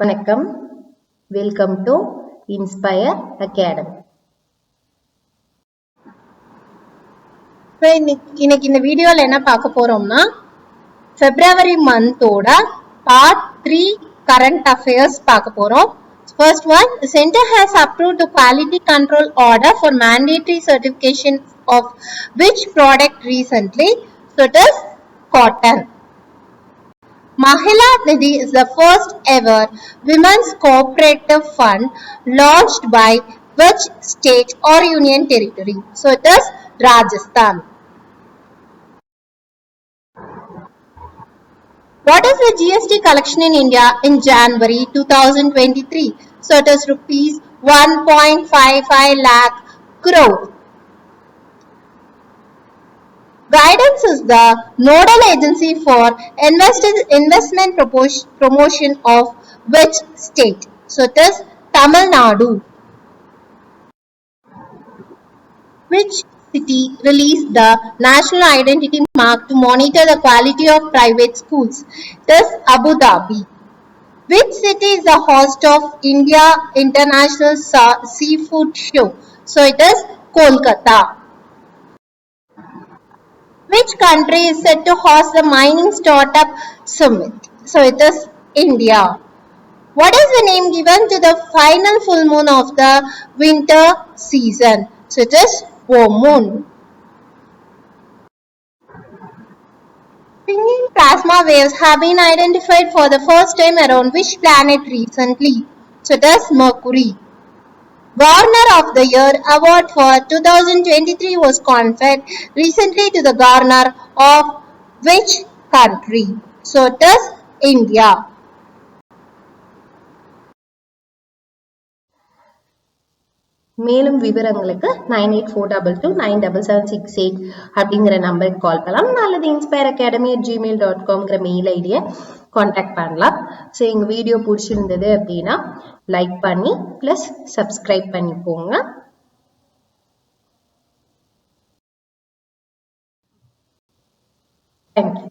வணக்கம். Welcome to inspire academy. இன்னைக்கு இந்த வீடியோல என்ன பார்க்க போறோம்னா February மந்தோட பார்ட் 3 current affairs பார்க்க போறோம். First one, the center has approved the quality control order for mandatory certification of which product recently? So it is cotton. Mahila Nidhi is the first ever women's cooperative fund launched by which state or union territory? So it is Rajasthan. What is the GST collection in India in January 2023? So it is rupees 1.55 lakh crore. Guidance is the nodal agency for investment promotion of which state? So it is Tamil Nadu. Which city released the national identity mark to monitor the quality of private schools? It is Abu Dhabi. Which city is the host of India International Seafood Show? So it is Kolkata. Which country is set to host the mining startup summit? So it is India. What is the name given to the final full moon of the winter season? So it is full moon. Singing plasma waves have been identified for the first time around which planet recently? So it is Mercury. Gardener of the Year award for 2023 was conferred recently to the Gardener of which country? So it is India. மேலும் விவரங்களுக்கு 9842297768 அப்படிங்கிற நம்பருக்கு கால் பண்ணலாம், அல்லது inspireacadamii@gmail.com mail ஐடியை contact பண்ணலாம். So எங்கள் video பிடிச்சிருந்தது அப்படின்னா லைக் பண்ணி ப்ளஸ் சப்ஸ்கிரைப் பண்ணிக்கோங்க. தேங்க்யூ.